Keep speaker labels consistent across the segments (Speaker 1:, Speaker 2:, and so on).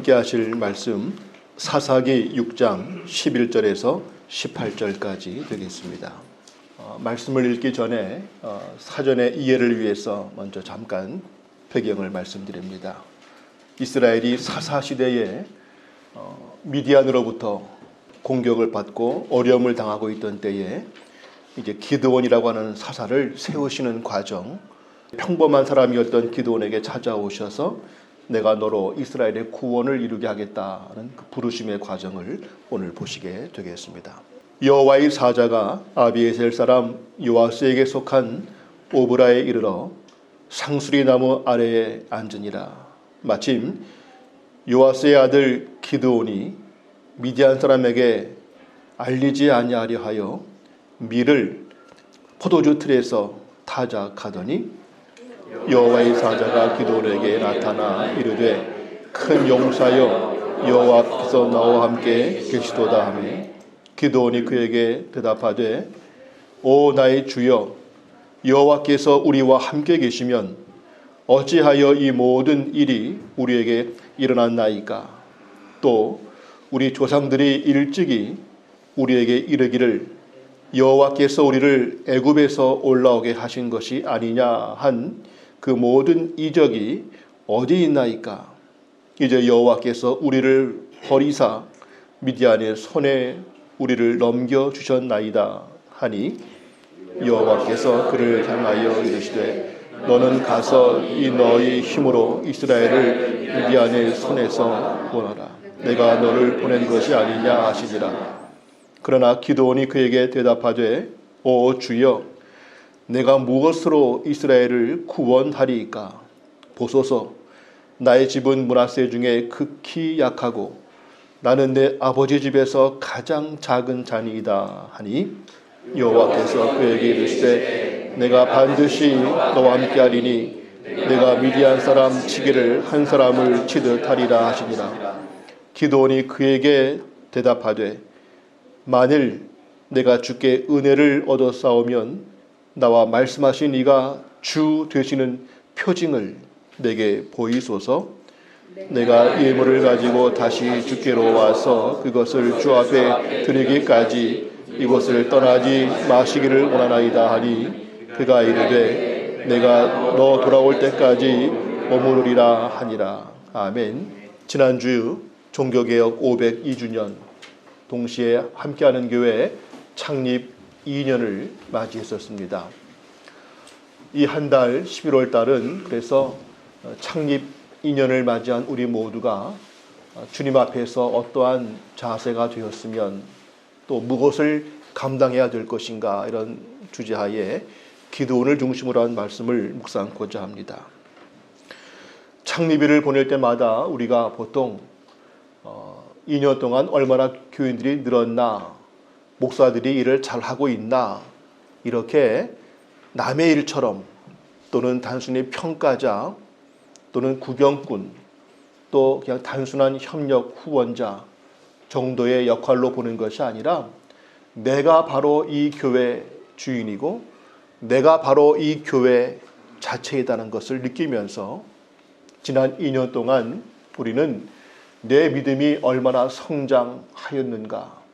Speaker 1: 함께 하실 말씀 사사기 6장 11절에서 18절까지 되겠습니다. 말씀을 읽기 전에 사전의 이해를 위해서 먼저 잠깐 배경을 말씀드립니다. 이스라엘이 사사시대에 미디안으로부터 공격을 받고 어려움을 당하고 있던 때에 이제 기드온이라고 하는 사사를 세우시는 과정, 평범한 사람이었던 기드온에게 찾아오셔서 내가 너로 이스라엘의 구원을 이루게 하겠다는 그 부르심의 과정을 오늘 보시게 되겠습니다. 여호와의 사자가 아비에셀 사람 요아스에게 속한 오브라에 이르러 상수리 나무 아래에 앉으니라. 마침 요아스의 아들 기드온이 미디안 사람에게 알리지 아니하려 하여 밀을 포도주 틀에서 타작하더니 여호와의 사자가 기드온에게 나타나 이르되 큰 용사여 여호와께서 나와 함께 계시도다 하매 기드온이 그에게 대답하되 오 나의 주여 여호와께서 우리와 함께 계시면 어찌하여 이 모든 일이 우리에게 일어났나이까. 또 우리 조상들이 일찍이 우리에게 이르기를 여호와께서 우리를 애굽에서 올라오게 하신 것이 아니냐 한 그 모든 이적이 어디 있나이까. 이제 여호와께서 우리를 버리사 미디안의 손에 우리를 넘겨주셨나이다 하니 여호와께서 그를 향하여 이르시되 너는 가서 이 너의 힘으로 이스라엘을 미디안의 손에서 구원하라. 내가 너를 보낸 것이 아니냐 하시니라. 그러나 기드온이 그에게 대답하되 오 주여 내가 무엇으로 이스라엘을 구원하리이까. 보소서 나의 집은 므낫세 중에 극히 약하고 나는 내 아버지 집에서 가장 작은 자니이다 하니 여호와께서 그에게 이르시되 내가 반드시 너와 함께하리니 내가 미디안 사람 치기를 한 사람을 치듯 하리라 하시니라. 기드온이 그에게 대답하되 만일 내가 주께 은혜를 얻어 싸우면 나와 말씀하신 이가 주 되시는 표징을 내게 보이소서. 내가 예물을 가지고 다시 주께로 와서 그것을 주 앞에 드리기까지 이곳을 떠나지 마시기를 원하나이다 하니 그가 이르되 내가 너 돌아올 때까지 머무르리라 하니라. 아멘. 지난주 종교개혁 502주년 동시에 함께하는 교회 창립 2년을 맞이했었습니다. 이 한 달 11월 달은 그래서 창립 2년을 맞이한 우리 모두가 주님 앞에서 어떠한 자세가 되었으면 또 무엇을 감당해야 될 것인가 이런 주제하에 기도원을 중심으로 한 말씀을 묵상하고자 합니다. 창립일을 보낼 때마다 우리가 보통 2년 동안 얼마나 교인들이 늘었나, 목사들이 일을 잘하고 있나, 이렇게 남의 일처럼 또는 단순히 평가자 또는 구경꾼 또 그냥 단순한 협력 후원자 정도의 역할로 보는 것이 아니라 내가 바로 이 교회 주인이고 내가 바로 이 교회 자체이다는 것을 느끼면서 지난 2년 동안 우리는 내 믿음이 얼마나 성장하였는가,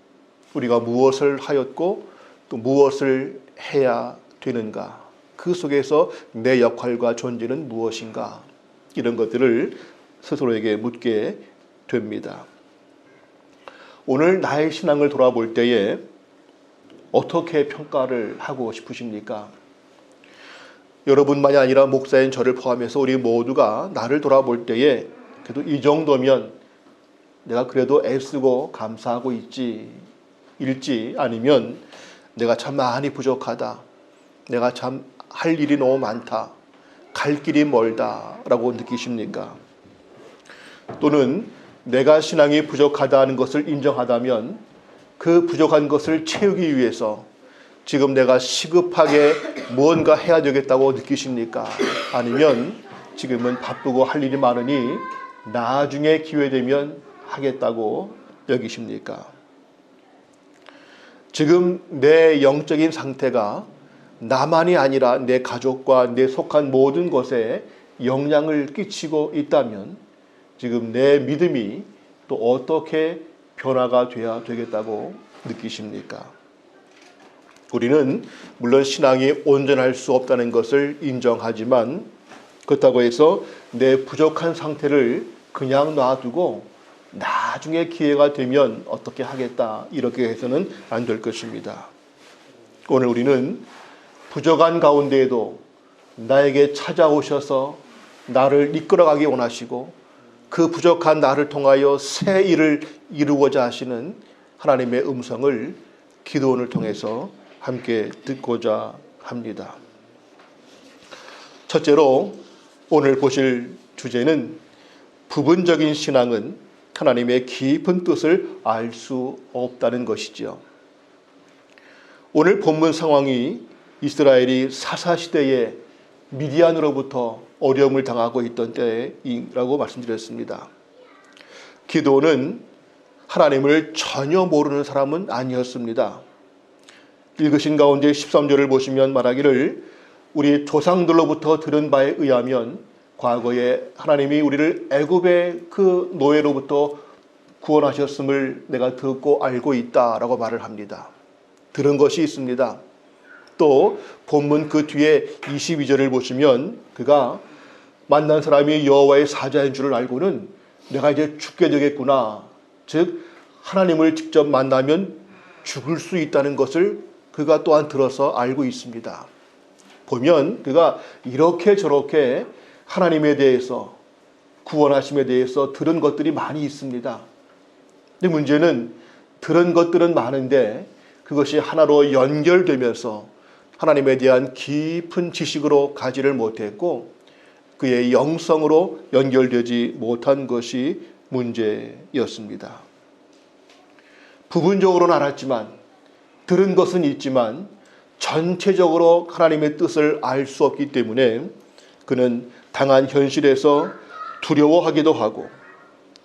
Speaker 1: 우리가 무엇을 하였고 또 무엇을 해야 되는가, 그 속에서 내 역할과 존재는 무엇인가, 이런 것들을 스스로에게 묻게 됩니다. 오늘 나의 신앙을 돌아볼 때에 어떻게 평가를 하고 싶으십니까? 여러분만이 아니라 목사인 저를 포함해서 우리 모두가 나를 돌아볼 때에 그래도 이 정도면 내가 그래도 애쓰고 감사하고 일지 아니면 내가 참 많이 부족하다, 내가 참 할 일이 너무 많다, 갈 길이 멀다 라고 느끼십니까? 또는 내가 신앙이 부족하다는 것을 인정하다면 그 부족한 것을 채우기 위해서 지금 내가 시급하게 무언가 해야 되겠다고 느끼십니까? 아니면 지금은 바쁘고 할 일이 많으니 나중에 기회되면 하겠다고 여기십니까? 지금 내 영적인 상태가 나만이 아니라 내 가족과 내 속한 모든 것에 영향을 끼치고 있다면 지금 내 믿음이 또 어떻게 변화가 돼야 되겠다고 느끼십니까? 우리는 물론 신앙이 온전할 수 없다는 것을 인정하지만 그렇다고 해서 내 부족한 상태를 그냥 놔두고 나중에 기회가 되면 어떻게 하겠다 이렇게 해서는 안 될 것입니다. 오늘 우리는 부족한 가운데에도 나에게 찾아오셔서 나를 이끌어가기 원하시고 그 부족한 나를 통하여 새 일을 이루고자 하시는 하나님의 음성을 기도원을 통해서 함께 듣고자 합니다. 첫째로 오늘 보실 주제는 부분적인 신앙은 하나님의 깊은 뜻을 알 수 없다는 것이지요. 오늘 본문 상황이 이스라엘이 사사시대에 미디안으로부터 어려움을 당하고 있던 때라고 말씀드렸습니다. 기드온은 하나님을 전혀 모르는 사람은 아니었습니다. 읽으신 가운데 13절을 보시면 말하기를 우리 조상들로부터 들은 바에 의하면 과거에 하나님이 우리를 애굽의 그 노예로부터 구원하셨음을 내가 듣고 알고 있다라고 말을 합니다. 들은 것이 있습니다. 또 본문 그 뒤에 22절을 보시면 그가 만난 사람이 여호와의 사자인 줄을 알고는 내가 이제 죽게 되겠구나. 즉 하나님을 직접 만나면 죽을 수 있다는 것을 그가 또한 들어서 알고 있습니다. 보면 그가 이렇게 저렇게 하나님에 대해서 구원하심에 대해서 들은 것들이 많이 있습니다. 근데 문제는 들은 것들은 많은데 그것이 하나로 연결되면서 하나님에 대한 깊은 지식으로 가지를 못했고 그의 영성으로 연결되지 못한 것이 문제였습니다. 부분적으로는 알았지만 들은 것은 있지만 전체적으로 하나님의 뜻을 알 수 없기 때문에 그는 당한 현실에서 두려워하기도 하고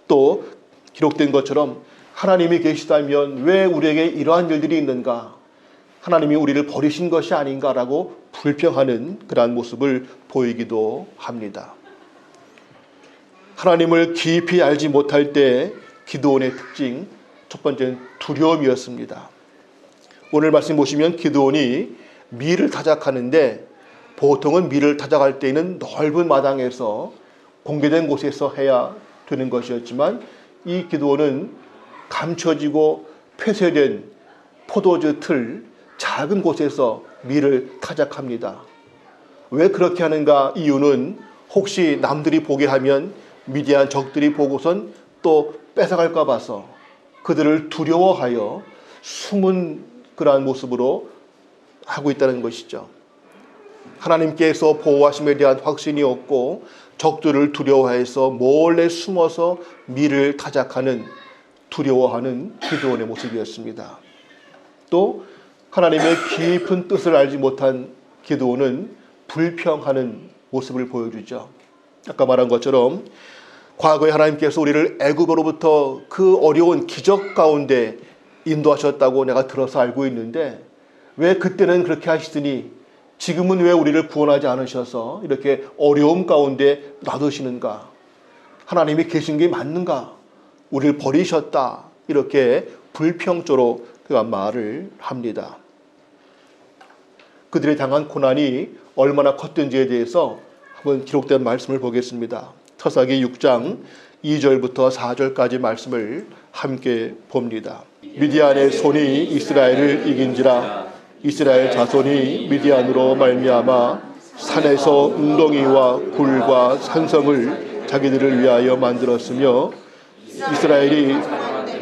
Speaker 1: 또 기록된 것처럼 하나님이 계시다면 왜 우리에게 이러한 일들이 있는가? 하나님이 우리를 버리신 것이 아닌가라고 불평하는 그러한 모습을 보이기도 합니다. 하나님을 깊이 알지 못할 때 기드온의 특징 첫 번째는 두려움이었습니다. 오늘 말씀 보시면 기드온이 밀을 타작하는데 보통은 밀을 타작할 때는 넓은 마당에서 공개된 곳에서 해야 되는 것이었지만 이 기드온은 감춰지고 폐쇄된 포도주 틀 작은 곳에서 밀을 타작합니다. 왜 그렇게 하는가? 이유는 혹시 남들이 보게 하면 미디안 적들이 보고선 또 뺏어갈까 봐서 그들을 두려워하여 숨은 그러한 모습으로 하고 있다는 것이죠. 하나님께서 보호하심에 대한 확신이 없고 적들을 두려워해서 몰래 숨어서 밀을 타작하는 두려워하는 기드온의 모습이었습니다. 또 하나님의 깊은 뜻을 알지 못한 기드온은 불평하는 모습을 보여주죠. 아까 말한 것처럼 과거에 하나님께서 우리를 애굽으로부터 그 어려운 기적 가운데 인도하셨다고 내가 들어서 알고 있는데 왜 그때는 그렇게 하시더니 지금은 왜 우리를 구원하지 않으셔서 이렇게 어려움 가운데 놔두시는가? 하나님이 계신 게 맞는가? 우리를 버리셨다. 이렇게 불평조로 그가 말을 합니다. 그들이 당한 고난이 얼마나 컸던지에 대해서 한번 기록된 말씀을 보겠습니다. 사사기 6장 2절부터 4절까지 말씀을 함께 봅니다. 미디안의 손이 이스라엘을 이긴지라 이스라엘 자손이 미디안으로 말미암아 산에서 웅덩이와 굴과 산성을 자기들을 위하여 만들었으며 이스라엘이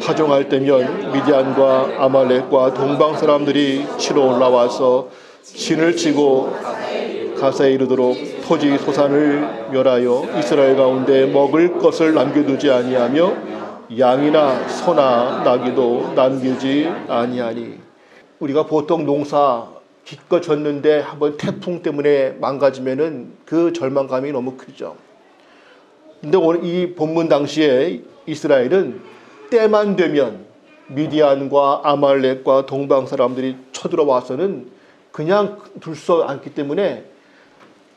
Speaker 1: 파종할 때면 미디안과 아말렉과 동방 사람들이 치러 올라와서 진을 치고 가사에 이르도록 토지 소산을 멸하여 이스라엘 가운데 먹을 것을 남겨두지 아니하며 양이나 소나 나귀도 남기지 아니하니. 우리가 보통 농사 기껏 졌는데 한번 태풍 때문에 망가지면은 그 절망감이 너무 크죠. 근데 오늘 이 본문 당시에 이스라엘은 때만 되면 미디안과 아말렉과 동방 사람들이 쳐들어와서는 그냥 둘 수 않기 때문에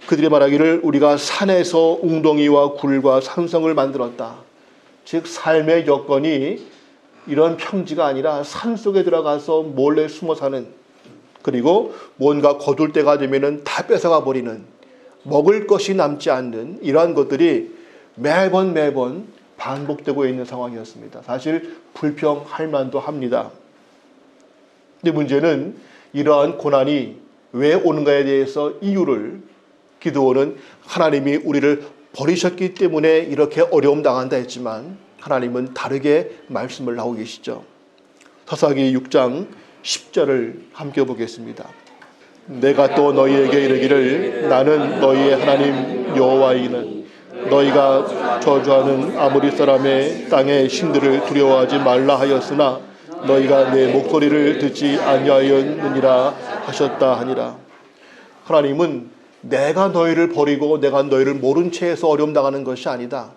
Speaker 1: 그들이 말하기를 우리가 산에서 웅덩이와 굴과 산성을 만들었다. 즉 삶의 여건이 이런 평지가 아니라 산속에 들어가서 몰래 숨어 사는, 그리고 뭔가 거둘 때가 되면은 다 뺏어가 버리는, 먹을 것이 남지 않는 이러한 것들이 매번 반복되고 있는 상황이었습니다. 사실 불평할 만도 합니다. 근데 문제는 이러한 고난이 왜 오는가에 대해서 이유를 기드온은 하나님이 우리를 버리셨기 때문에 이렇게 어려움 당한다 했지만 하나님은 다르게 말씀을 하고 계시죠. 사사기 6장 10절을 함께 보겠습니다. 내가 또 너희에게 이르기를 나는 너희의 하나님 여호와이니 너희가 저주하는 아모리 사람의 땅의 신들을 두려워하지 말라 하였으나 너희가 내 목소리를 듣지 아니하였느니라 하셨다 하니라. 하나님은 내가 너희를 버리고 내가 너희를 모른 채해서 어려움 당하는 것이 아니다.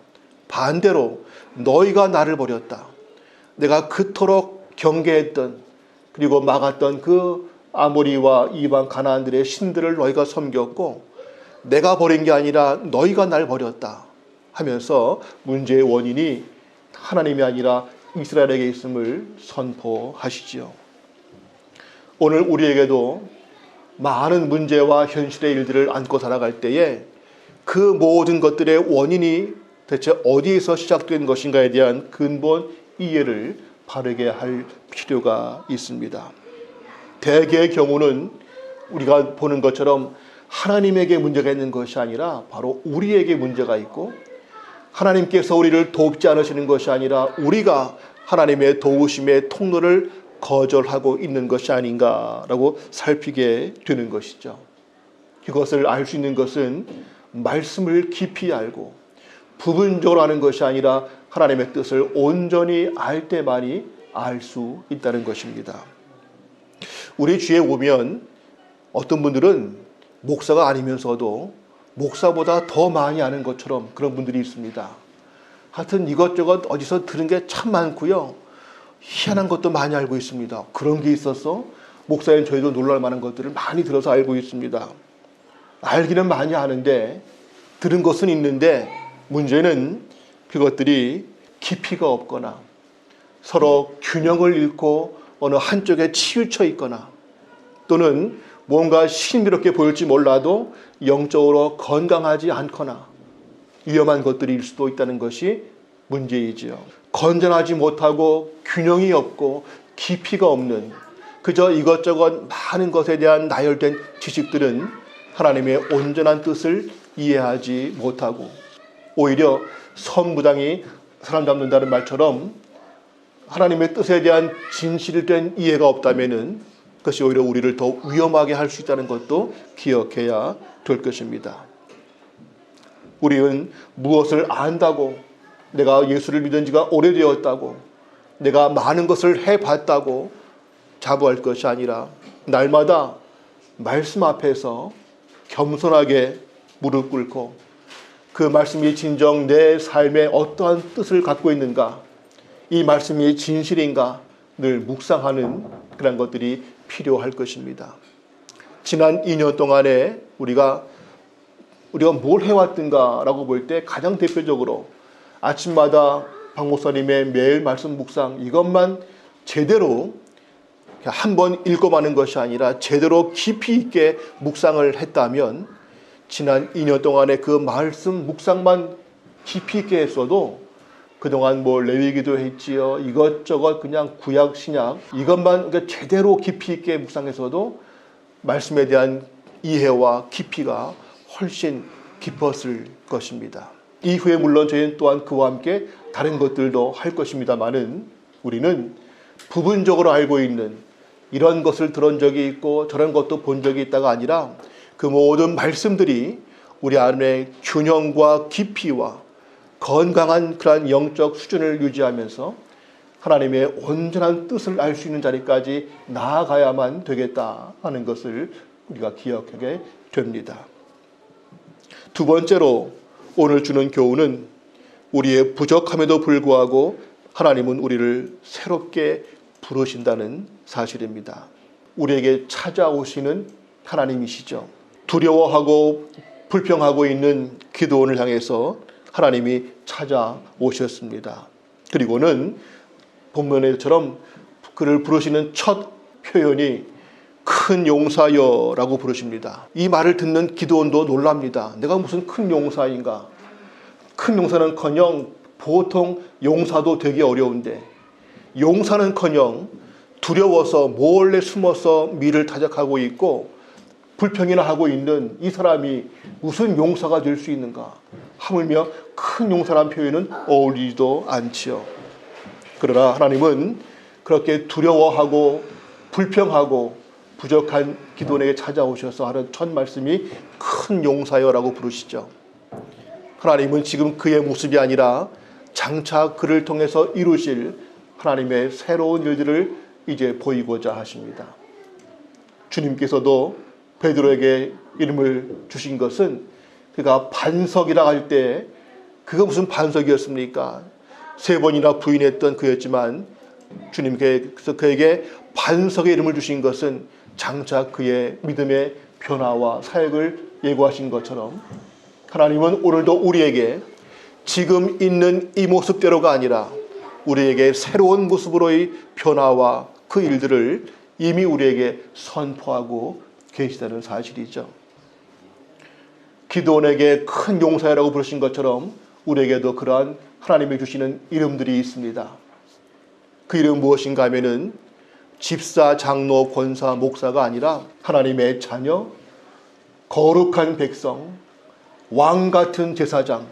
Speaker 1: 반대로 너희가 나를 버렸다. 내가 그토록 경계했던 그리고 막았던 그 아모리와 이방 가나안들의 신들을 너희가 섬겼고 내가 버린 게 아니라 너희가 날 버렸다 하면서 문제의 원인이 하나님이 아니라 이스라엘에게 있음을 선포하시지요. 오늘 우리에게도 많은 문제와 현실의 일들을 안고 살아갈 때에 그 모든 것들의 원인이 대체 어디에서 시작된 것인가에 대한 근본 이해를 바르게 할 필요가 있습니다. 대개의 경우는 우리가 보는 것처럼 하나님에게 문제가 있는 것이 아니라 바로 우리에게 문제가 있고, 하나님께서 우리를 돕지 않으시는 것이 아니라 우리가 하나님의 도우심의 통로를 거절하고 있는 것이 아닌가라고 살피게 되는 것이죠. 이것을 알 수 있는 것은 말씀을 깊이 알고 부분적으로 아는 것이 아니라 하나님의 뜻을 온전히 알 때만이 알 수 있다는 것입니다. 우리 주위에 보면 어떤 분들은 목사가 아니면서도 목사보다 더 많이 아는 것처럼 그런 분들이 있습니다. 하여튼 이것저것 어디서 들은 게 참 많고요. 희한한 것도 많이 알고 있습니다. 그런 게 있어서 목사인 저희도 놀랄 만한 것들을 많이 들어서 알고 있습니다. 알기는 많이 아는데 들은 것은 있는데 문제는 그것들이 깊이가 없거나 서로 균형을 잃고 어느 한쪽에 치우쳐 있거나 또는 뭔가 신비롭게 보일지 몰라도 영적으로 건강하지 않거나 위험한 것들일 수도 있다는 것이 문제이지요. 건전하지 못하고 균형이 없고 깊이가 없는 그저 이것저것 많은 것에 대한 나열된 지식들은 하나님의 온전한 뜻을 이해하지 못하고 오히려 선무당이 사람 잡는다는 말처럼 하나님의 뜻에 대한 진실된 이해가 없다면은 그것이 오히려 우리를 더 위험하게 할 수 있다는 것도 기억해야 될 것입니다. 우리는 무엇을 안다고, 내가 예수를 믿은 지가 오래되었다고, 내가 많은 것을 해봤다고 자부할 것이 아니라 날마다 말씀 앞에서 겸손하게 무릎 꿇고 그 말씀이 진정 내 삶에 어떠한 뜻을 갖고 있는가, 이 말씀이 진실인가 늘 묵상하는 그런 것들이 필요할 것입니다. 지난 2년 동안에 우리가 뭘 해왔던가라고 볼 때 가장 대표적으로 아침마다 박 목사님의 매일 말씀 묵상 이것만 제대로 한 번 읽고마는 것이 아니라 제대로 깊이 있게 묵상을 했다면 지난 2년 동안에 그 말씀 묵상만 깊이 있게 했어도 그동안 레위기도 했지요. 이것저것 그냥 구약 신약 이것만 제대로 깊이 있게 묵상해서도 말씀에 대한 이해와 깊이가 훨씬 깊었을 것입니다. 이후에 물론 저희는 또한 그와 함께 다른 것들도 할 것입니다만은 우리는 부분적으로 알고 있는 이런 것을 들은 적이 있고 저런 것도 본 적이 있다가 아니라 그 모든 말씀들이 우리 안에 균형과 깊이와 건강한 그러한 영적 수준을 유지하면서 하나님의 온전한 뜻을 알 수 있는 자리까지 나아가야만 되겠다 하는 것을 우리가 기억하게 됩니다. 두 번째로 오늘 주는 교훈은 우리의 부족함에도 불구하고 하나님은 우리를 새롭게 부르신다는 사실입니다. 우리에게 찾아오시는 하나님이시죠. 두려워하고 불평하고 있는 기드온을 향해서 하나님이 찾아오셨습니다. 그리고는 본문에처럼 그를 부르시는 첫 표현이 큰 용사여라고 부르십니다. 이 말을 듣는 기드온도 놀랍니다. 내가 무슨 큰 용사인가? 큰 용사는커녕 보통 용사도 되기 어려운데 용사는커녕 두려워서 몰래 숨어서 미를 타작하고 있고 불평이나 하고 있는 이 사람이 무슨 용사가 될 수 있는가? 하물며 큰 용사란 표현은 어울리지도 않지요. 그러나 하나님은 그렇게 두려워하고 불평하고 부족한 기드온에게 찾아오셔서 하는 첫 말씀이 큰 용사여라고 부르시죠. 하나님은 지금 그의 모습이 아니라 장차 그를 통해서 이루실 하나님의 새로운 일들을 이제 보이고자 하십니다. 주님께서도 베드로에게 이름을 주신 것은 그가 반석이라 할 때 그가 무슨 반석이었습니까? 3번이나 부인했던 그였지만 주님께서 그에게 반석의 이름을 주신 것은 장차 그의 믿음의 변화와 사역을 예고하신 것처럼 하나님은 오늘도 우리에게 지금 있는 이 모습대로가 아니라 우리에게 새로운 모습으로의 변화와 그 일들을 이미 우리에게 선포하고 계시다는 사실이죠. 기드온에게 큰 용사라고 부르신 것처럼 우리에게도 그러한 하나님이 주시는 이름들이 있습니다. 그 이름은 무엇인가 하면은 집사, 장로, 권사, 목사가 아니라 하나님의 자녀, 거룩한 백성, 왕 같은 제사장,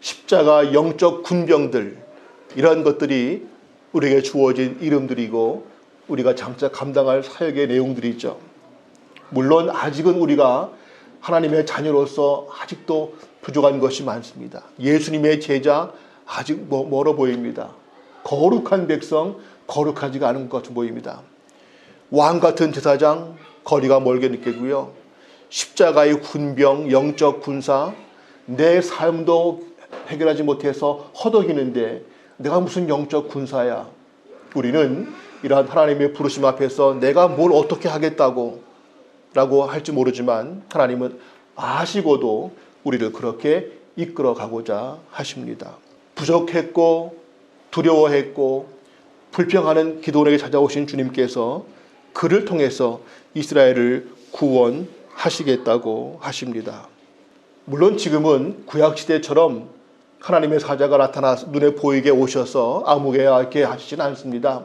Speaker 1: 십자가 영적 군병들, 이런 것들이 우리에게 주어진 이름들이고 우리가 장차 감당할 사역의 내용들이죠. 물론 아직은 우리가 하나님의 자녀로서 아직도 부족한 것이 많습니다. 예수님의 제자 아직 멀어 보입니다. 거룩한 백성 거룩하지가 않은 것 같아 보입니다. 왕 같은 제사장 거리가 멀게 느끼고요. 십자가의 군병 영적 군사 내 삶도 해결하지 못해서 허덕이는데 내가 무슨 영적 군사야. 우리는 이러한 하나님의 부르심 앞에서 내가 뭘 어떻게 하겠다고 라고 할지 모르지만 하나님은 아시고도 우리를 그렇게 이끌어 가고자 하십니다. 부족했고 두려워했고 불평하는 기드온에게 찾아오신 주님께서 그를 통해서 이스라엘을 구원하시겠다고 하십니다. 물론 지금은 구약시대처럼 하나님의 사자가 나타나 눈에 보이게 오셔서 아무개하게 하시진 않습니다.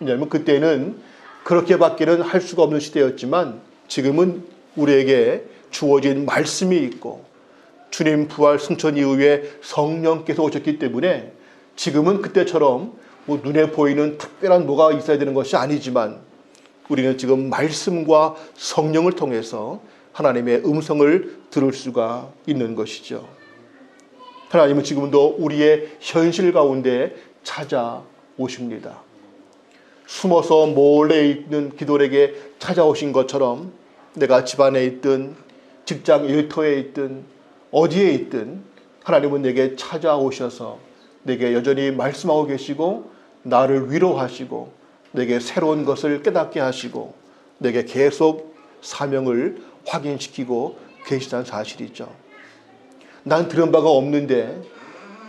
Speaker 1: 왜냐하면 그때는 그렇게밖에는 할 수가 없는 시대였지만 지금은 우리에게 주어진 말씀이 있고 주님 부활 승천 이후에 성령께서 오셨기 때문에 지금은 그때처럼 눈에 보이는 특별한 뭐가 있어야 되는 것이 아니지만 우리는 지금 말씀과 성령을 통해서 하나님의 음성을 들을 수가 있는 것이죠. 하나님은 지금도 우리의 현실 가운데 찾아오십니다. 숨어서 몰래 있는 기드온에게 찾아오신 것처럼 내가 집안에 있든 직장 일터에 있든 어디에 있든 하나님은 내게 찾아오셔서 내게 여전히 말씀하고 계시고 나를 위로하시고 내게 새로운 것을 깨닫게 하시고 내게 계속 사명을 확인시키고 계시다는 사실이죠. 난 들은 바가 없는데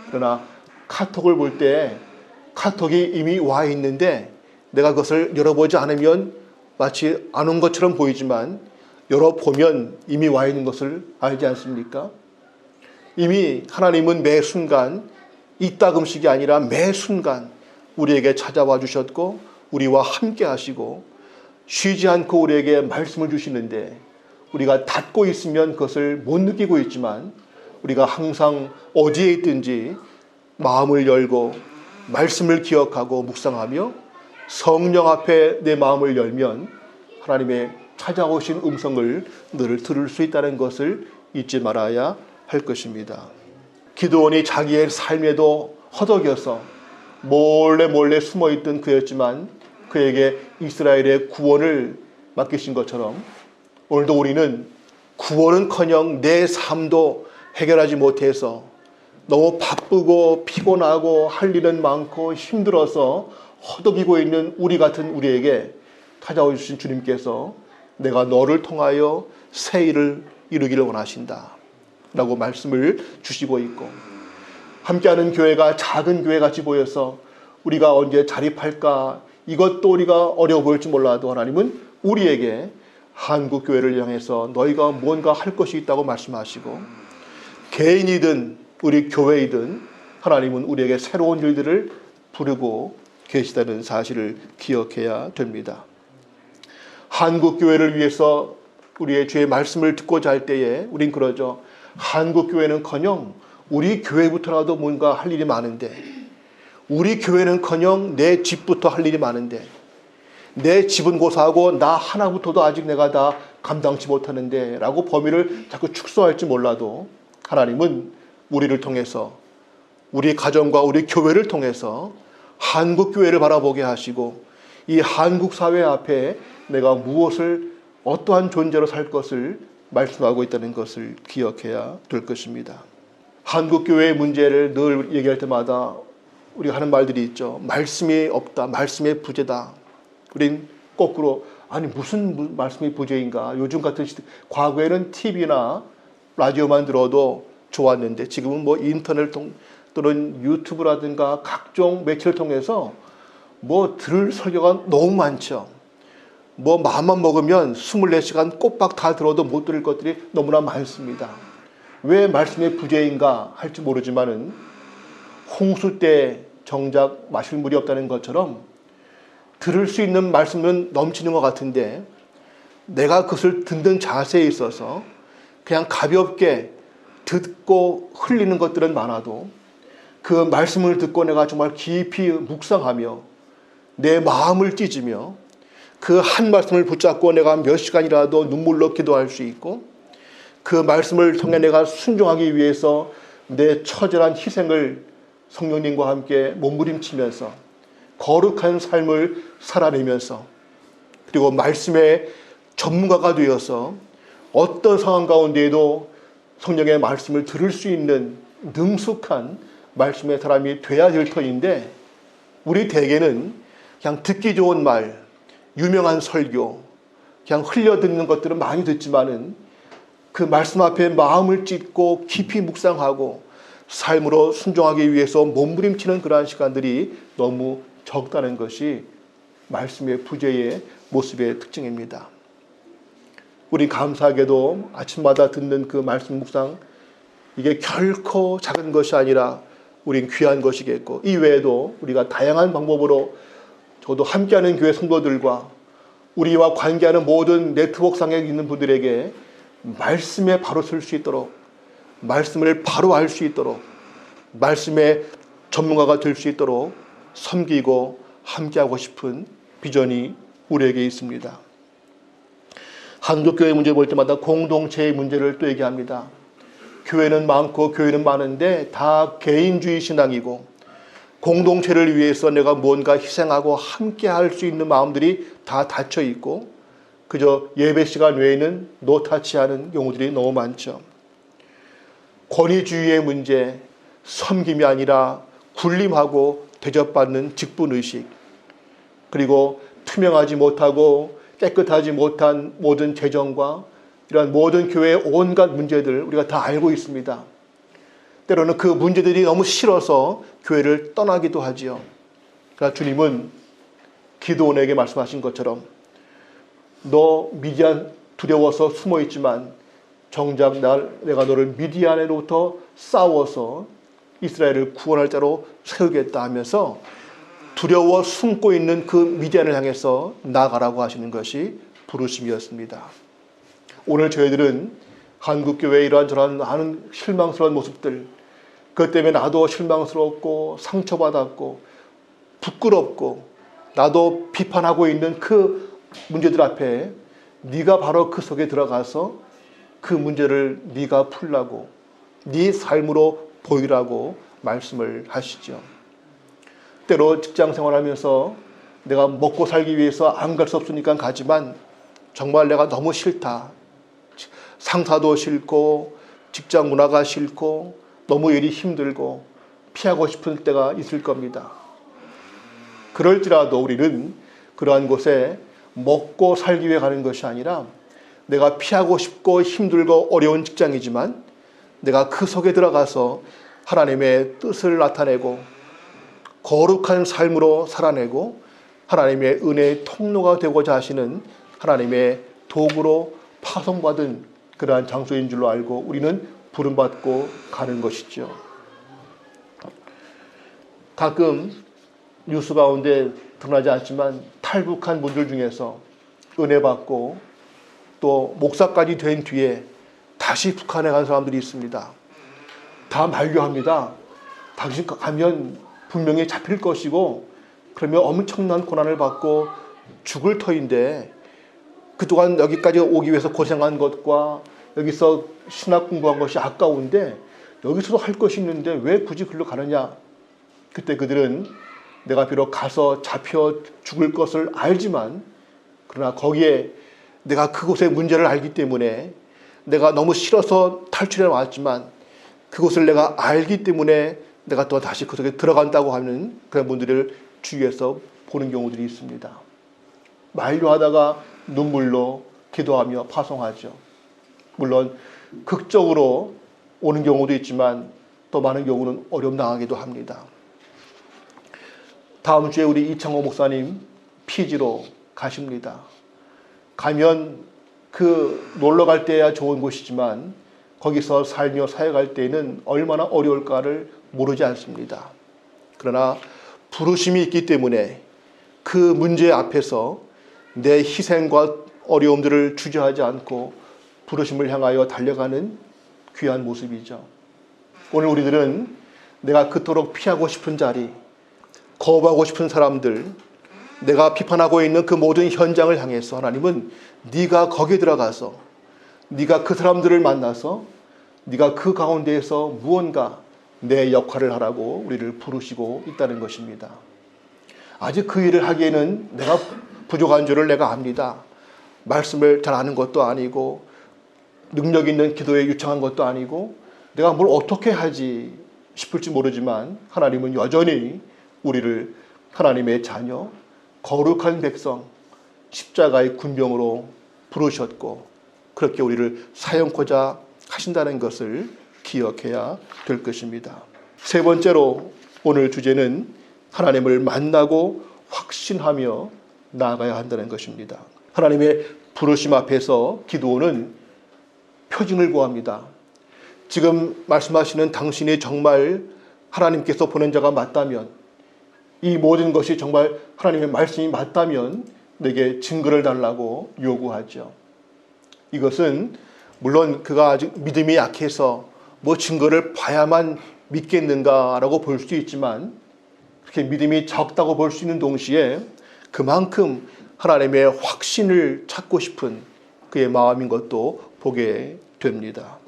Speaker 1: 그러나 카톡을 볼 때 카톡이 이미 와 있는데 내가 그것을 열어보지 않으면 마치 안 온 것처럼 보이지만 열어보면 이미 와 있는 것을 알지 않습니까? 이미 하나님은 매 순간 이따금씩이 아니라 매 순간 우리에게 찾아와 주셨고 우리와 함께 하시고 쉬지 않고 우리에게 말씀을 주시는데 우리가 닫고 있으면 그것을 못 느끼고 있지만 우리가 항상 어디에 있든지 마음을 열고 말씀을 기억하고 묵상하며 성령 앞에 내 마음을 열면 하나님의 찾아오신 음성을 늘 들을 수 있다는 것을 잊지 말아야 할 것입니다. 기드온이 자기의 삶에도 허덕여서 몰래 숨어있던 그였지만 그에게 이스라엘의 구원을 맡기신 것처럼 오늘도 우리는 구원은커녕 내 삶도 해결하지 못해서 너무 바쁘고 피곤하고 할 일은 많고 힘들어서 허덕이고 있는 우리 같은 우리에게 찾아오신 주님께서 내가 너를 통하여 새 일을 이루기를 원하신다 라고 말씀을 주시고 있고 함께하는 교회가 작은 교회같이 보여서 우리가 언제 자립할까 이것도 우리가 어려워 보일지 몰라도 하나님은 우리에게 한국 교회를 향해서 너희가 뭔가 할 것이 있다고 말씀하시고 개인이든 우리 교회이든 하나님은 우리에게 새로운 일들을 부르고 계시다는 사실을 기억해야 됩니다. 한국 교회를 위해서 우리의 주의 말씀을 듣고자 할 때에 우린 그러죠. 한국 교회는커녕 우리 교회부터라도 뭔가 할 일이 많은데, 우리 교회는커녕 내 집부터 할 일이 많은데, 내 집은 고사하고 나 하나부터도 아직 내가 다 감당치 못하는데 라고 범위를 자꾸 축소할지 몰라도 하나님은 우리를 통해서, 우리 가정과 우리 교회를 통해서 한국 교회를 바라보게 하시고 이 한국 사회 앞에 내가 무엇을 어떠한 존재로 살 것을 말씀하고 있다는 것을 기억해야 될 것입니다. 한국 교회의 문제를 늘 얘기할 때마다 우리가 하는 말들이 있죠. 말씀이 없다, 말씀의 부재다. 우린 거꾸로 아니 무슨 말씀이 부재인가. 요즘 같은 시대, 과거에는 TV나 라디오만 들어도 좋았는데 지금은 뭐 인터넷 또는 유튜브라든가 각종 매체를 통해서 뭐 들을 설교가 너무 많죠. 뭐 마음만 먹으면 24시간 꼬박 다 들어도 못 들을 것들이 너무나 많습니다. 왜 말씀의 부재인가 할지 모르지만은 홍수 때 정작 마실 물이 없다는 것처럼 들을 수 있는 말씀은 넘치는 것 같은데 내가 그것을 듣는 자세에 있어서 그냥 가볍게 듣고 흘리는 것들은 많아도 그 말씀을 듣고 내가 정말 깊이 묵상하며 내 마음을 찢으며 그 한 말씀을 붙잡고 내가 몇 시간이라도 눈물로 기도할 수 있고 그 말씀을 통해 내가 순종하기 위해서 내 처절한 희생을 성령님과 함께 몸부림치면서 거룩한 삶을 살아내면서 그리고 말씀의 전문가가 되어서 어떤 상황 가운데에도 성령의 말씀을 들을 수 있는 능숙한 말씀의 사람이 돼야 될 터인데 우리 대개는 그냥 듣기 좋은 말, 유명한 설교, 그냥 흘려듣는 것들은 많이 듣지만은 그 말씀 앞에 마음을 찢고 깊이 묵상하고 삶으로 순종하기 위해서 몸부림치는 그러한 시간들이 너무 적다는 것이 말씀의 부재의 모습의 특징입니다. 우리 감사하게도 아침마다 듣는 그 말씀 묵상, 이게 결코 작은 것이 아니라 우린 귀한 것이겠고 이 외에도 우리가 다양한 방법으로 저도 함께하는 교회 성도들과 우리와 관계하는 모든 네트워크상에 있는 분들에게 말씀에 바로 설 수 있도록, 말씀을 바로 알 수 있도록, 말씀의 전문가가 될 수 있도록 섬기고 함께하고 싶은 비전이 우리에게 있습니다. 한국교회 문제 볼 때마다 공동체의 문제를 또 얘기합니다. 교회는 많고 교회는 많은데 다 개인주의 신앙이고 공동체를 위해서 내가 뭔가 희생하고 함께 할 수 있는 마음들이 다 닫혀 있고 그저 예배 시간 외에는 노타치하는 경우들이 너무 많죠. 권위주의의 문제, 섬김이 아니라 군림하고 대접받는 직분의식, 그리고 투명하지 못하고 깨끗하지 못한 모든 재정과 이러한 모든 교회의 온갖 문제들 우리가 다 알고 있습니다. 때로는 그 문제들이 너무 싫어서 교회를 떠나기도 하지요. 그러나 주님은 기드온에게 말씀하신 것처럼 너 미디안 두려워서 숨어있지만 정작 내가 너를 미디안으로부터 싸워서 이스라엘을 구원할 자로 세우겠다 하면서 두려워 숨고 있는 그 미디안을 향해서 나아가라고 하시는 것이 부르심이었습니다. 오늘 저희들은 한국교회의 이러한 많은 실망스러운 모습들, 그것 때문에 나도 실망스럽고 상처받았고 부끄럽고 나도 비판하고 있는 그 문제들 앞에 네가 바로 그 속에 들어가서 그 문제를 네가 풀라고, 네 삶으로 보이라고 말씀을 하시죠. 때로 직장 생활하면서 내가 먹고 살기 위해서 안 갈 수 없으니까 가지만 정말 내가 너무 싫다. 상사도 싫고 직장 문화가 싫고 너무 일이 힘들고 피하고 싶을 때가 있을 겁니다. 그럴지라도 우리는 그러한 곳에 먹고 살기 위해 가는 것이 아니라 내가 피하고 싶고 힘들고 어려운 직장이지만 내가 그 속에 들어가서 하나님의 뜻을 나타내고 거룩한 삶으로 살아내고 하나님의 은혜의 통로가 되고자 하시는 하나님의 도구로 파송받은 그러한 장소인 줄로 알고 우리는 부름받고 가는 것이죠. 가끔 뉴스 가운데 드러나지 않지만 탈북한 분들 중에서 은혜 받고 또 목사까지 된 뒤에 다시 북한에 간 사람들이 있습니다. 다 만류합니다. 당신 가면 분명히 잡힐 것이고 그러면 엄청난 고난을 받고 죽을 터인데 그동안 여기까지 오기 위해서 고생한 것과 여기서 신학 공부한 것이 아까운데 여기서도 할 것이 있는데 왜 굳이 글로 가느냐. 그때 그들은 내가 비록 가서 잡혀 죽을 것을 알지만 그러나 거기에 내가 그곳의 문제를 알기 때문에 내가 너무 싫어서 탈출해 왔지만 그곳을 내가 알기 때문에 내가 또 다시 그 속에 들어간다고 하는 그런 분들을 주위에서 보는 경우들이 있습니다. 만류하다가 눈물로 기도하며 파송하죠. 물론 극적으로 오는 경우도 있지만 또 많은 경우는 어려움 당하기도 합니다. 다음 주에 우리 이창호 목사님 피지로 가십니다. 가면 그 놀러 갈 때야 좋은 곳이지만 거기서 살며 사역할 때는 얼마나 어려울까를 모르지 않습니다. 그러나 부르심이 있기 때문에 그 문제 앞에서 내 희생과 어려움들을 주저하지 않고 부르심을 향하여 달려가는 귀한 모습이죠. 오늘 우리들은 내가 그토록 피하고 싶은 자리, 거부하고 싶은 사람들, 내가 비판하고 있는 그 모든 현장을 향해서 하나님은 네가 거기에 들어가서 네가 그 사람들을 만나서 네가 그 가운데에서 무언가 내 역할을 하라고 우리를 부르시고 있다는 것입니다. 아직 그 일을 하기에는 내가 부족한 줄을 내가 압니다. 말씀을 잘 아는 것도 아니고 능력 있는 기도에 유창한 것도 아니고 내가 뭘 어떻게 하지 싶을지 모르지만 하나님은 여전히 우리를 하나님의 자녀, 거룩한 백성, 십자가의 군병으로 부르셨고 그렇게 우리를 사용코자 하신다는 것을 기억해야 될 것입니다. 세 번째로 오늘 주제는 하나님을 만나고 확신하며 나아가야 한다는 것입니다. 하나님의 부르심 앞에서 기도는 표징을 구합니다. 지금 말씀하시는 당신이 정말 하나님께서 보낸 자가 맞다면 이 모든 것이 정말 하나님의 말씀이 맞다면 내게 증거를 달라고 요구하죠. 이것은 물론 그가 아직 믿음이 약해서 뭐 증거를 봐야만 믿겠는가라고 볼 수 있지만 그렇게 믿음이 적다고 볼 수 있는 동시에 그만큼 하나님의 확신을 찾고 싶은 그의 마음인 것도 보게 됩니다.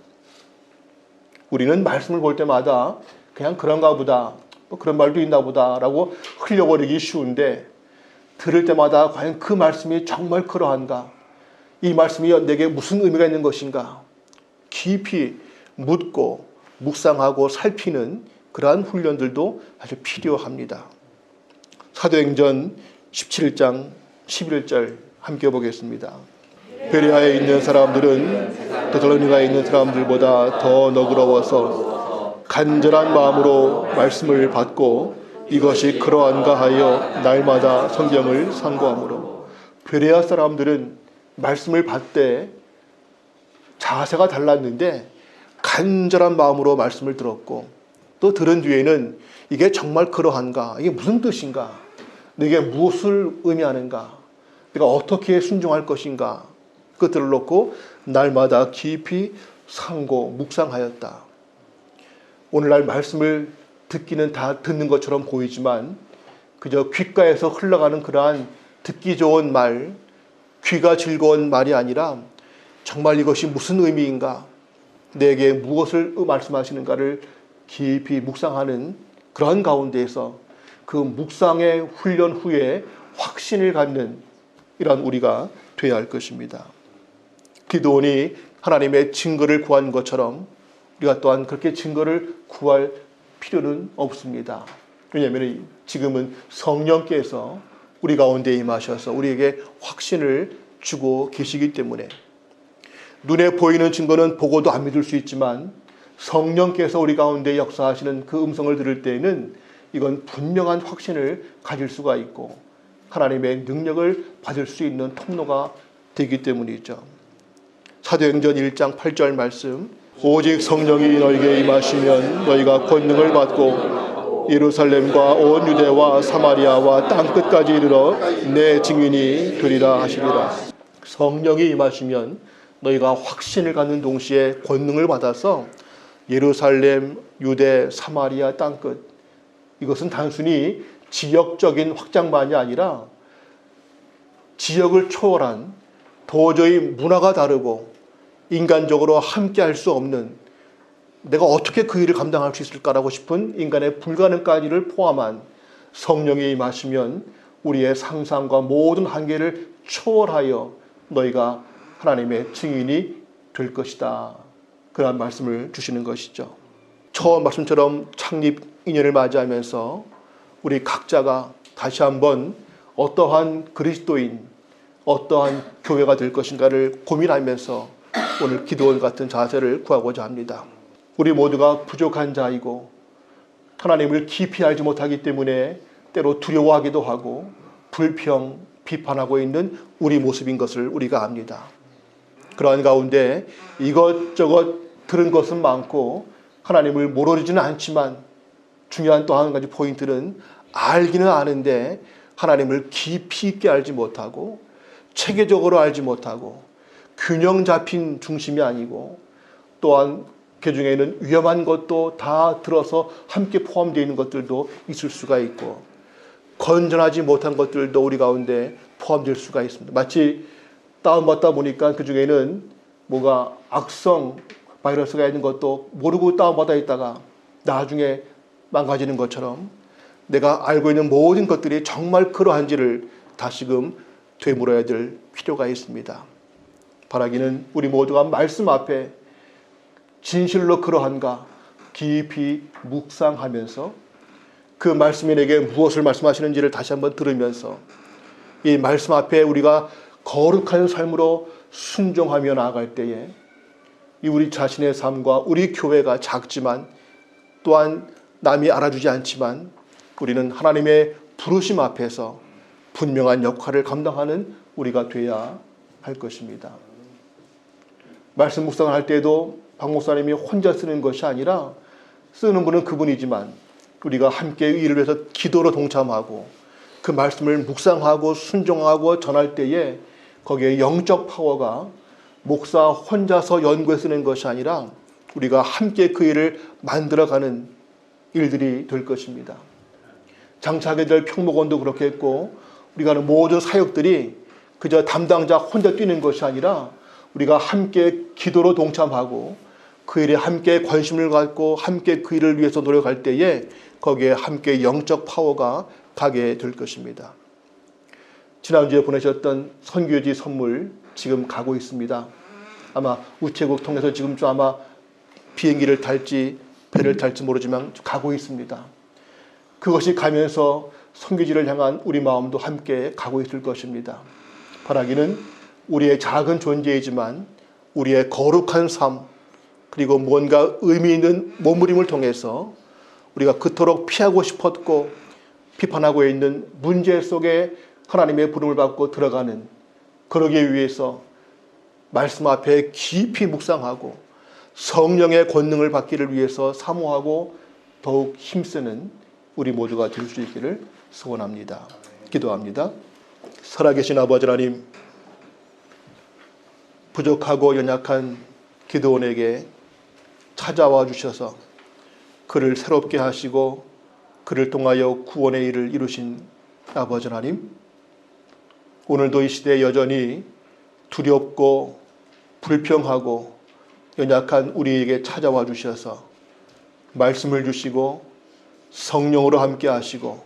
Speaker 1: 우리는 말씀을 볼 때마다 그냥 그런가 보다, 뭐 그런 말도 있나 보다라고 흘려버리기 쉬운데 들을 때마다 과연 그 말씀이 정말 그러한가? 이 말씀이 내게 무슨 의미가 있는 것인가? 깊이 묻고 묵상하고 살피는 그러한 훈련들도 아주 필요합니다. 사도행전 17장 11절 함께 보겠습니다. 베레아에 있는 사람들은 데살로니가에 있는 사람들보다 더 너그러워서 간절한 마음으로 말씀을 받고 이것이 그러한가 하여 날마다 성경을 상고하므로. 베레아 사람들은 말씀을 받되 자세가 달랐는데 간절한 마음으로 말씀을 들었고 또 들은 뒤에는 이게 정말 그러한가? 이게 무슨 뜻인가? 내게 무엇을 의미하는가? 내가 어떻게 순종할 것인가? 그것들을 놓고 날마다 깊이 상고 묵상하였다. 오늘날 말씀을 듣기는 다 듣는 것처럼 보이지만 그저 귓가에서 흘러가는 그러한 듣기 좋은 말, 귀가 즐거운 말이 아니라 정말 이것이 무슨 의미인가? 내게 무엇을 말씀하시는가를 깊이 묵상하는 그런 가운데에서 그 묵상의 훈련 후에 확신을 갖는 이런 우리가 되어야 할 것입니다. 기도원이 하나님의 증거를 구한 것처럼 우리가 또한 그렇게 증거를 구할 필요는 없습니다. 왜냐하면 지금은 성령께서 우리 가운데 임하셔서 우리에게 확신을 주고 계시기 때문에 눈에 보이는 증거는 보고도 안 믿을 수 있지만 성령께서 우리 가운데 역사하시는 그 음성을 들을 때에는 이건 분명한 확신을 가질 수가 있고 하나님의 능력을 받을 수 있는 통로가 되기 때문이죠. 사도행전 1장 8절 말씀, 오직 성령이 너희에게 임하시면 너희가 권능을 받고 예루살렘과 온 유대와 사마리아와 땅끝까지 이르러 내 증인이 되리라 하시리라. 성령이 임하시면 너희가 확신을 갖는 동시에 권능을 받아서 예루살렘, 유대, 사마리아 땅끝, 이것은 단순히 지역적인 확장만이 아니라 지역을 초월한 도저히 문화가 다르고 인간적으로 함께할 수 없는, 내가 어떻게 그 일을 감당할 수 있을까라고 싶은 인간의 불가능까지를 포함한 성령이 임하시면 우리의 상상과 모든 한계를 초월하여 너희가 하나님의 증인이 될 것이다. 그런 말씀을 주시는 것이죠. 처음 말씀처럼 창립 2년을 맞이하면서 우리 각자가 다시 한번 어떠한 그리스도인, 어떠한 교회가 될 것인가를 고민하면서 오늘 기도원 같은 자세를 구하고자 합니다. 우리 모두가 부족한 자이고 하나님을 깊이 알지 못하기 때문에 때로 두려워하기도 하고 불평, 비판하고 있는 우리 모습인 것을 우리가 압니다. 그러한 가운데 이것저것 들은 것은 많고 하나님을 모르지는 않지만 중요한 또 한 가지 포인트는 알기는 아는데 하나님을 깊이 있게 알지 못하고 체계적으로 알지 못하고 균형 잡힌 중심이 아니고 또한 그 중에는 위험한 것도 다 들어서 함께 포함되어 있는 것들도 있을 수가 있고 건전하지 못한 것들도 우리 가운데 포함될 수가 있습니다. 마치 다운받다 보니까 그 중에는 뭐가 악성 바이러스가 있는 것도 모르고 다운받아 있다가 나중에 망가지는 것처럼 내가 알고 있는 모든 것들이 정말 그러한지를 다시금 되물어야 될 필요가 있습니다. 바라기는 우리 모두가 말씀 앞에 진실로 그러한가 깊이 묵상하면서 그 말씀이 내게 무엇을 말씀하시는지를 다시 한번 들으면서 이 말씀 앞에 우리가 거룩한 삶으로 순종하며 나아갈 때에 이 우리 자신의 삶과 우리 교회가 작지만 또한 남이 알아주지 않지만 우리는 하나님의 부르심 앞에서 분명한 역할을 감당하는 우리가 돼야 할 것입니다. 말씀 묵상을 할 때에도 박 목사님이 혼자 쓰는 것이 아니라 쓰는 분은 그분이지만 우리가 함께 이 일을 위해서 기도로 동참하고 그 말씀을 묵상하고 순종하고 전할 때에 거기에 영적 파워가 목사 혼자서 연구해 쓰는 것이 아니라 우리가 함께 그 일을 만들어가는 일들이 될 것입니다. 장차하게 될 평목원도 그렇게 했고 우리가 하는 모든 사역들이 그저 담당자 혼자 뛰는 것이 아니라 우리가 함께 기도로 동참하고 그 일에 함께 관심을 갖고 함께 그 일을 위해서 노력할 때에 거기에 함께 영적 파워가 가게 될 것입니다. 지난주에 보내셨던 선교지 선물 지금 가고 있습니다. 아마 우체국 통해서 지금 좀 아마 비행기를 탈지 배를 탈지 모르지만 가고 있습니다. 그것이 가면서 선교지를 향한 우리 마음도 함께 가고 있을 것입니다. 바라기는 우리의 작은 존재이지만 우리의 거룩한 삶 그리고 뭔가 의미 있는 몸부림을 통해서 우리가 그토록 피하고 싶었고 비판하고 있는 문제 속에 하나님의 부름을 받고 들어가는, 그러기 위해서 말씀 앞에 깊이 묵상하고 성령의 권능을 받기를 위해서 사모하고 더욱 힘쓰는 우리 모두가 될 수 있기를 소원합니다. 기도합니다. 살아계신 아버지 하나님, 부족하고 연약한 기드온에게 찾아와 주셔서 그를 새롭게 하시고 그를 통하여 구원의 일을 이루신 아버지 하나님, 오늘도 이 시대에 여전히 두렵고 불평하고 연약한 우리에게 찾아와 주셔서 말씀을 주시고 성령으로 함께 하시고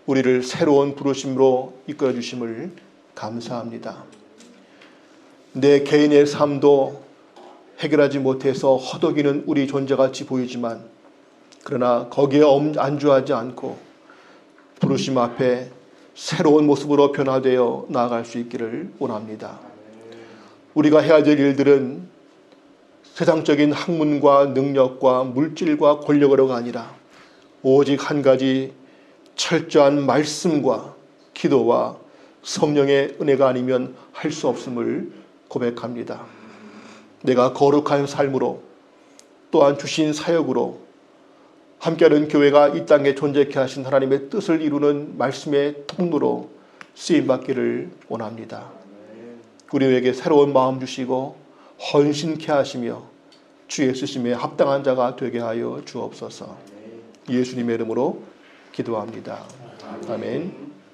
Speaker 1: 우리를 새로운 부르심으로 이끌어 주심을 감사합니다. 내 개인의 삶도 해결하지 못해서 허덕이는 우리 존재같이 보이지만 그러나 거기에 안주하지 않고 부르심 앞에 새로운 모습으로 변화되어 나아갈 수 있기를 원합니다. 우리가 해야 될 일들은 세상적인 학문과 능력과 물질과 권력으로가 아니라 오직 한 가지 철저한 말씀과 기도와 성령의 은혜가 아니면 할 수 없음을 고백합니다. 내가 거룩한 삶으로 또한 주신 사역으로 함께하는 교회가 이 땅에 존재케 하신 하나님의 뜻을 이루는 말씀의 통로로 쓰임받기를 원합니다. 우리에게 새로운 마음 주시고 헌신케 하시며 주의 쓰심에 합당한 자가 되게 하여 주옵소서. 예수님의 이름으로 기도합니다. 아멘.